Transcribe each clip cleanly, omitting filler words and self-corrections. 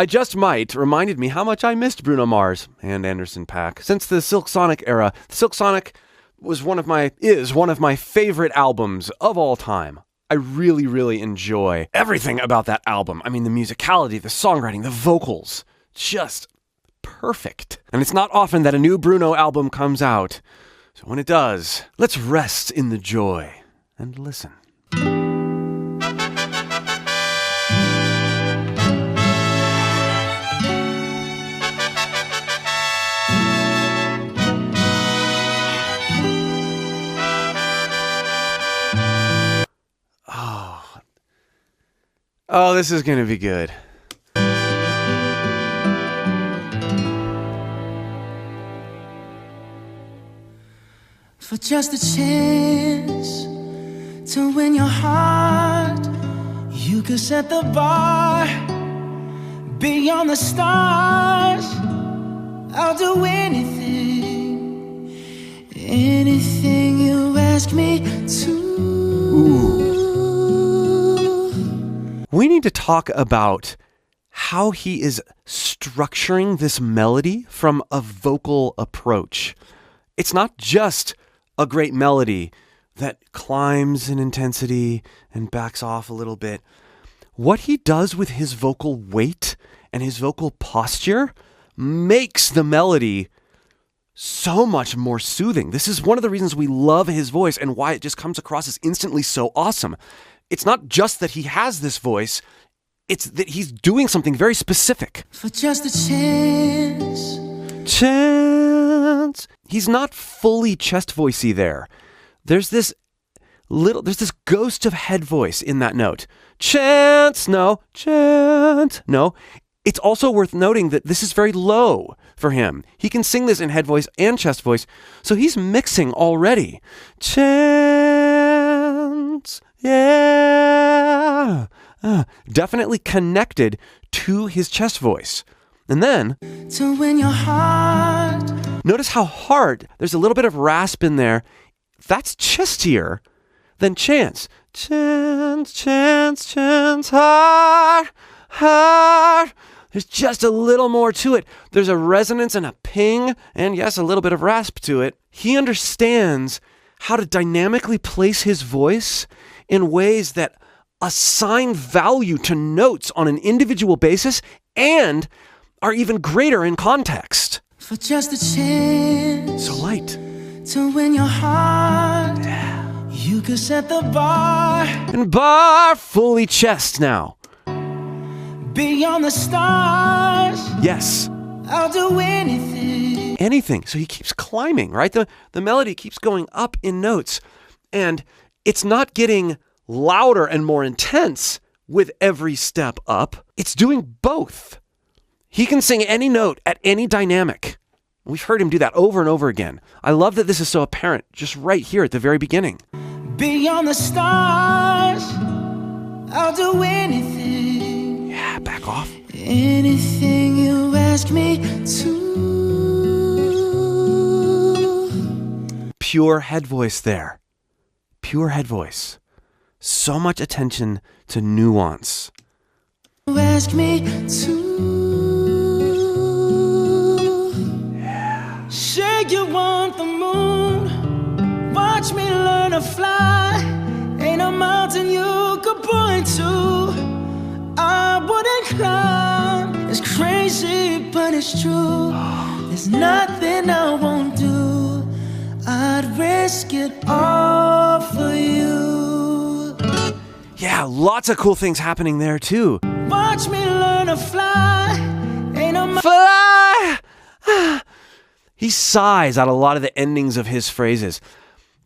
I Just Might reminded me how much I missed Bruno Mars and Anderson .Paak. Since the Silk Sonic era, Silk Sonic is one of my favorite albums of all time. I really, really enjoy everything about that album. I mean, the musicality, the songwriting, the vocals, just perfect. And it's not often that a new Bruno album comes out. So when it does, let's rest in the joy and listen. Oh, this is going to be good. For just a chance to win your heart, you could set the bar beyond the stars. I'll do anything you ask me to. Ooh. We need to talk about how he is structuring this melody from a vocal approach. It's not just a great melody that climbs in intensity and backs off a little bit. What he does with his vocal weight and his vocal posture makes the melody so much more soothing. This is one of the reasons we love his voice and why it just comes across as instantly so awesome. It's not just that he has this voice, it's that he's doing something very specific. For just a chance. He's not fully chest voicey there. There's this ghost of head voice in that note. Chance, no. It's also worth noting that this is very low for him. He can sing this in head voice and chest voice, so he's mixing already. Chance, yeah. Definitely connected to his chest voice. And then, to win your heart. Notice how hard, there's a little bit of rasp in there. That's chestier than chance. Chance, heart. There's just a little more to it. There's a resonance and a ping, and yes, a little bit of rasp to it. He understands how to dynamically place his voice in ways that assign value to notes on an individual basis and are even greater in context. For just a chance. So light. To win your heart. Yeah. You could set the bar. And bar fully chest now. Beyond the stars. Yes. I'll do anything. Anything. So he keeps climbing, right? The melody keeps going up in notes. And it's not getting louder and more intense with every step up. It's doing both. He can sing any note at any dynamic. We've heard him do that over and over again. I love that this is so apparent just right here at the very beginning. Beyond the stars, I'll do anything. Yeah, back off. Anything you ask me to. Pure head voice there. Pure head voice. So much attention to nuance. You ask me to. Say you want the moon, watch me learn to fly. Ain't a mountain you could point to I wouldn't climb. It's crazy, but it's true. There's nothing I won't do. I'd risk it all for you. Yeah, lots of cool things happening there too. Watch me learn to fly. Ain't a fly. He sighs out a lot of the endings of his phrases.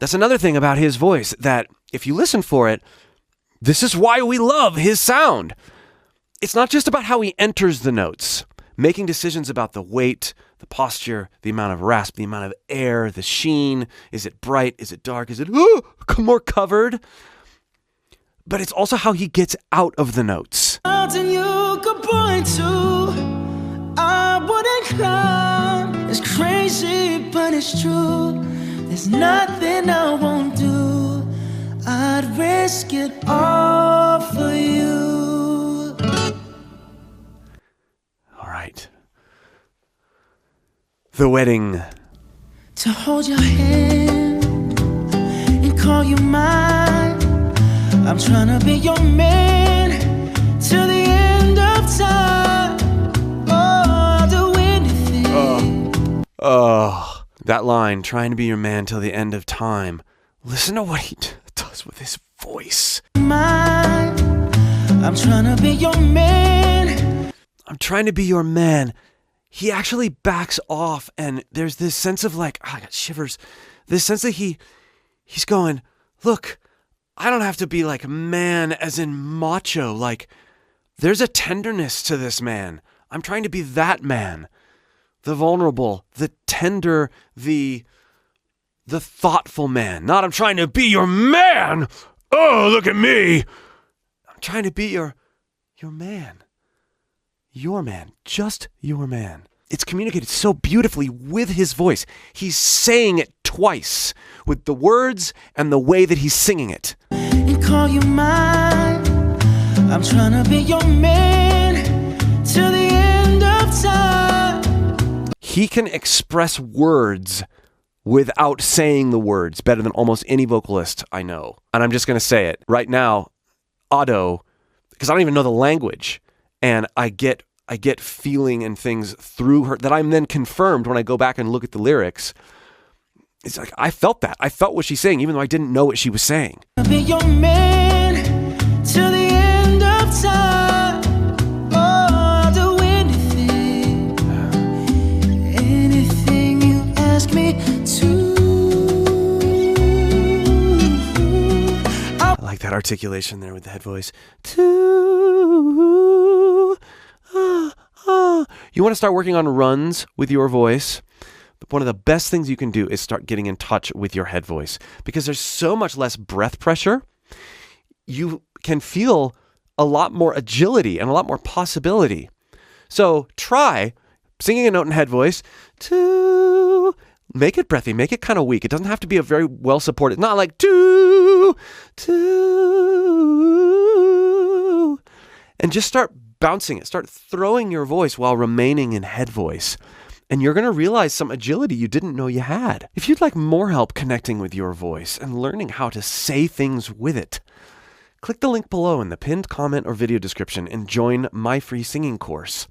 That's another thing about his voice, that if you listen for it, this is why we love his sound. It's not just about how he enters the notes, making decisions about the weight, the posture, the amount of rasp, the amount of air, the sheen. Is it bright? Is it dark? Is it more covered? But it's also how he gets out of the notes. Mountain you could point to I wouldn't climb. It's crazy, but it's true. There's nothing I won't do. I'd risk it all for you. The wedding. To hold your hand and call you mine. I'm trying to be your man till the end of time. Oh, I'll do anything. Oh, that line, trying to be your man till the end of time. Listen to what he does with his voice. Mine. I'm trying to be your man. I'm trying to be your man. He actually backs off, and there's this sense of like, I got shivers. This sense that he's going, look, I don't have to be like man as in macho. Like, there's a tenderness to this man. I'm trying to be that man. The vulnerable, the tender, the thoughtful man. Not I'm trying to be your man. Oh, look at me. I'm trying to be your man. Your man. Just your man. It's communicated so beautifully with his voice. He's saying it twice with the words and the way that he's singing it. And call you mine. I'm trying to be your man till the end of time. He can express words without saying the words better than almost any vocalist I know. And I'm just going to say it right now, Otto, because I don't even know the language, and I get feeling and things through her that I'm then confirmed when I go back and look at the lyrics. It's like, I felt that. I felt what she's saying, even though I didn't know what she was saying. I'll be your man till the end of time. Oh, I'll do anything. Anything you ask me to. I like that articulation there with the head voice. You want to start working on runs with your voice? One of the best things you can do is start getting in touch with your head voice, because there's so much less breath pressure. You can feel a lot more agility and a lot more possibility. So try singing a note in head voice to make it breathy, make it kind of weak. It doesn't have to be a very well supported, not like to, and just start bouncing it. Start throwing your voice while remaining in head voice. And you're going to realize some agility you didn't know you had. If you'd like more help connecting with your voice and learning how to say things with it, click the link below in the pinned comment or video description and join my free singing course.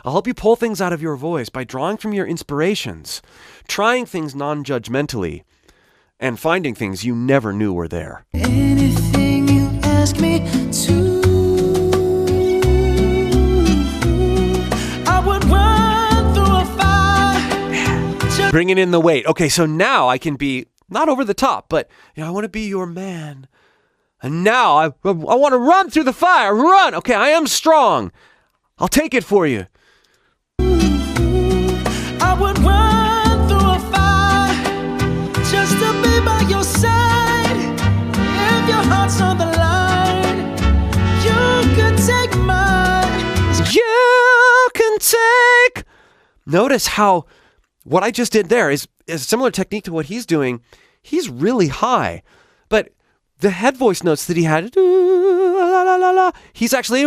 I'll help you pull things out of your voice by drawing from your inspirations, trying things non-judgmentally, and finding things you never knew were there. Anything you ask me to. I would run through a fire. Bringing in the weight. Okay, so now I can be not over the top, but I want to be your man. And now I want to run through the fire. Run. Okay, I am strong. I'll take it for you. I would run through a fire just to be by your side. If your heart's on the line, you can take mine. You can take. Notice how what I just did there is a similar technique to what he's doing. He's really high, but the head voice notes that he had, he's actually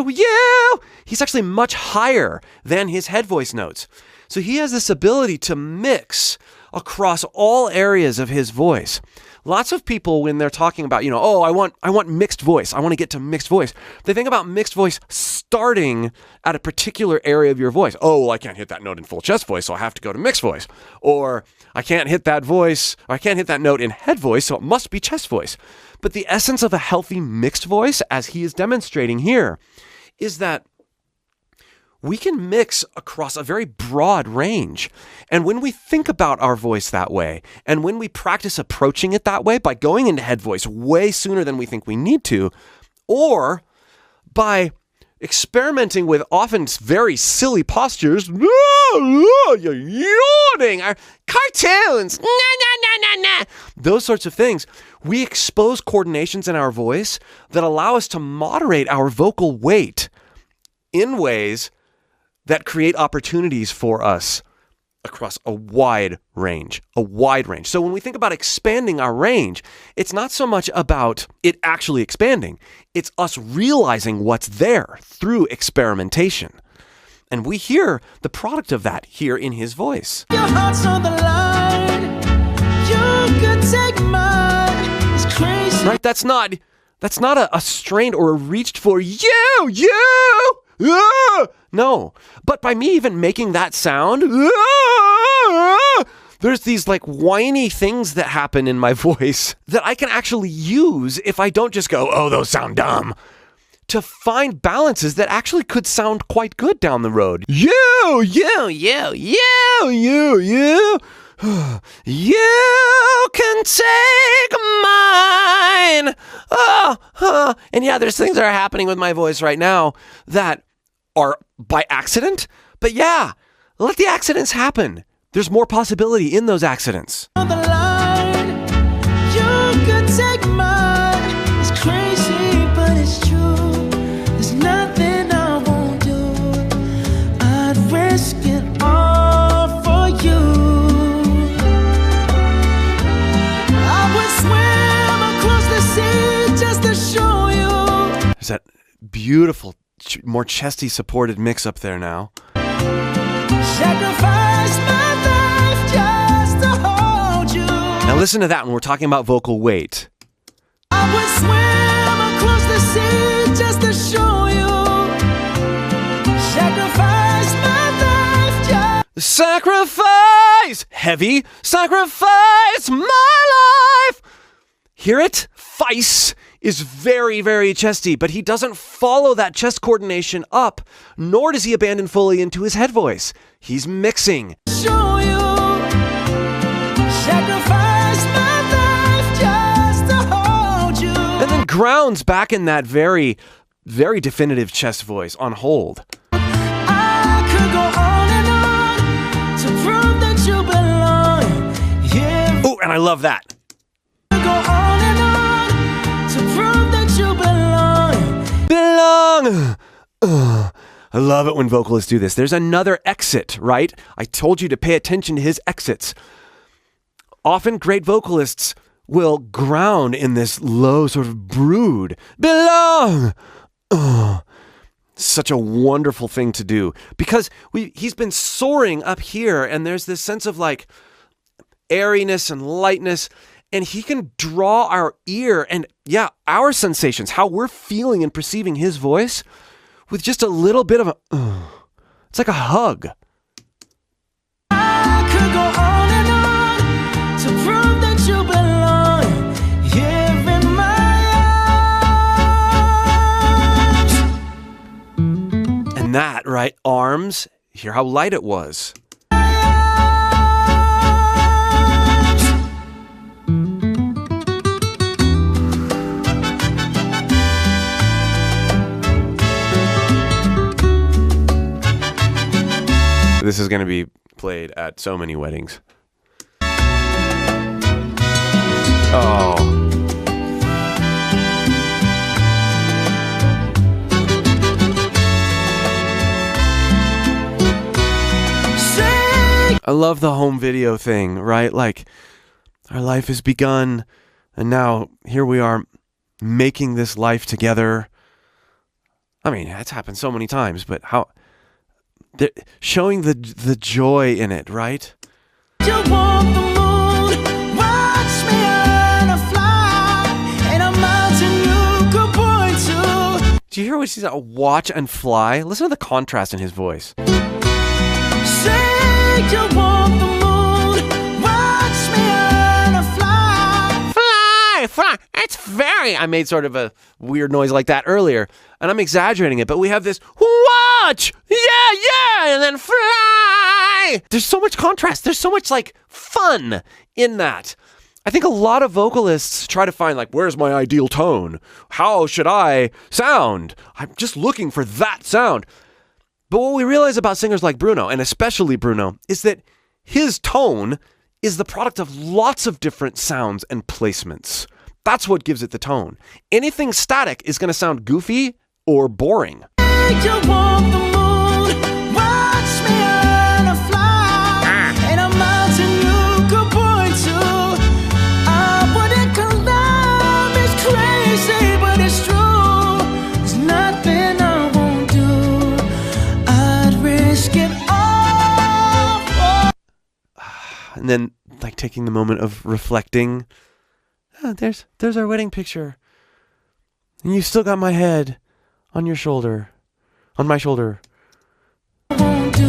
much higher than his head voice notes. So he has this ability to mix across all areas of his voice. Lots of people, when they're talking about, I want mixed voice, I want to get to mixed voice, they think about mixed voice starting at a particular area of your voice. Oh, well, I can't hit that note in full chest voice, so I have to go to mixed voice. Or I can't hit that note in head voice, so it must be chest voice. But the essence of a healthy mixed voice, as he is demonstrating here, is that we can mix across a very broad range. And when we think about our voice that way, and when we practice approaching it that way by going into head voice way sooner than we think we need to, or by experimenting with often very silly postures, you're yawning, cartoons, those sorts of things, we expose coordinations in our voice that allow us to moderate our vocal weight in ways that create opportunities for us across a wide range. So when we think about expanding our range, it's not so much about it actually expanding. It's us realizing what's there through experimentation. And we hear the product of that here in his voice. Your heart's on the line. You could take mine. It's crazy. Right? That's not a strained or a reached for no. But by me even making that sound, there's these like whiny things that happen in my voice that I can actually use if I don't just go, oh, those sound dumb, to find balances that actually could sound quite good down the road. You can take mine. And yeah, there's things that are happening with my voice right now that are by accident. But yeah, let the accidents happen. There's more possibility in those accidents. On the line. You could take mine. It's crazy, but it's true. There's nothing I won't do. I'd risk it all for you. I would swim across the sea just to show you. There's that beautiful, more chesty supported mix up there now. Sacrifice my life just to hold you. Now listen to that when we're talking about vocal weight. I would swim across the sea just to show you. Sacrifice my life just. Sacrifice! Heavy. Sacrifice my life! Hear it? Fice is very, very chesty, but he doesn't follow that chest coordination up, nor does he abandon fully into his head voice. He's mixing. Show you. Sacrifice my life just to hold you. And then grounds back in that very, very definitive chest voice on hold. I could go on and on to prove that you belong. Yeah. Oh, and I love that. Go on and on to prove that you belong. Belong. I love it when vocalists do this. There's another exit, right? I told you to pay attention to his exits. Often great vocalists will ground in this low sort of brood. Belong. Such a wonderful thing to do because he's been soaring up here and there's this sense of like airiness and lightness, and he can draw our ear and our sensations, how we're feeling and perceiving his voice with just a little bit of a, it's like a hug. I could go on and on to prove that you belong here in my arms. And that, right, arms, hear how light it was. This is going to be played at so many weddings. Oh. I love the home video thing, right? Like, our life has begun, and now here we are making this life together. I mean, it's happened so many times, but how... showing the joy in it, right? You walk the moon, watch me learn to fly, in a mountain you could point to. Do you hear what he says? Watch and fly? Listen to the contrast in his voice. Say you walk the moon, watch me learn to fly. Fly! It's very... I made sort of a weird noise like that earlier, and I'm exaggerating it, but we have this watch! Yeah! And then fly! There's so much contrast. There's so much, like, fun in that. I think a lot of vocalists try to find, like, where's my ideal tone? How should I sound? I'm just looking for that sound. But what we realize about singers like Bruno, and especially Bruno, is that his tone is the product of lots of different sounds and placements. That's what gives it the tone. Anything static is going to sound goofy or boring. You walk the moon, watch me learn to fly, in a mountain you could point to. I wouldn't climb, it's crazy, but it's true. There's nothing I won't do. I'd risk And then like taking the moment of reflecting. Oh, there's our wedding picture. And you still got my head on your shoulder. On my shoulder. Won't do.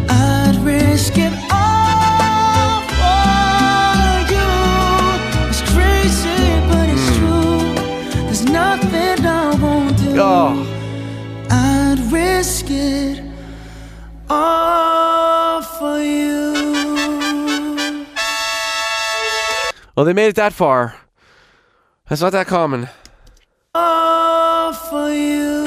I'd risk it all for you. It's crazy, but it's true. There's nothing I won't do. Oh. I'd risk it all for you. Well, they made it that far. That's not that common. All for you.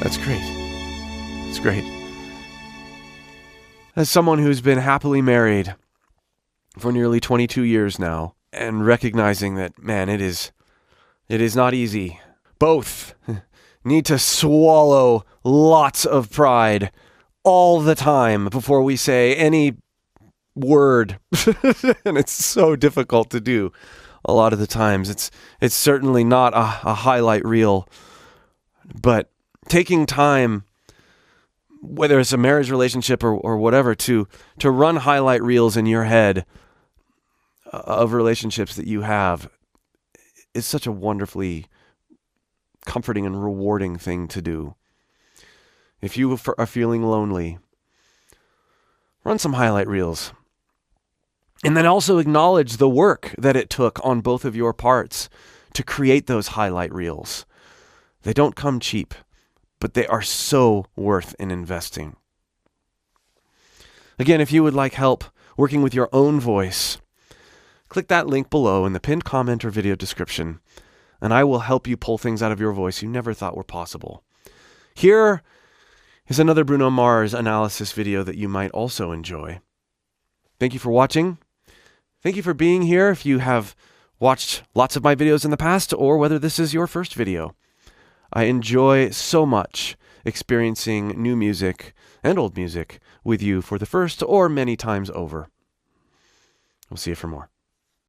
That's great. It's great. As someone who's been happily married for nearly 22 years now, and recognizing that, man, it is not easy. Both need to swallow lots of pride all the time before we say any word. And it's so difficult to do a lot of the times. It's certainly not a highlight reel, but taking time, whether it's a marriage relationship or whatever, to run highlight reels in your head of relationships that you have is such a wonderfully comforting and rewarding thing to do. If you are feeling lonely, run some highlight reels. And then also acknowledge the work that it took on both of your parts to create those highlight reels. They don't come cheap, but they are so worth an investing. Again, if you would like help working with your own voice, click that link below in the pinned comment or video description, and I will help you pull things out of your voice you never thought were possible. Here is another Bruno Mars analysis video that you might also enjoy. Thank you for watching. Thank you for being here if you have watched lots of my videos in the past or whether this is your first video. I enjoy so much experiencing new music and old music with you for the first or many times over. We'll see you for more.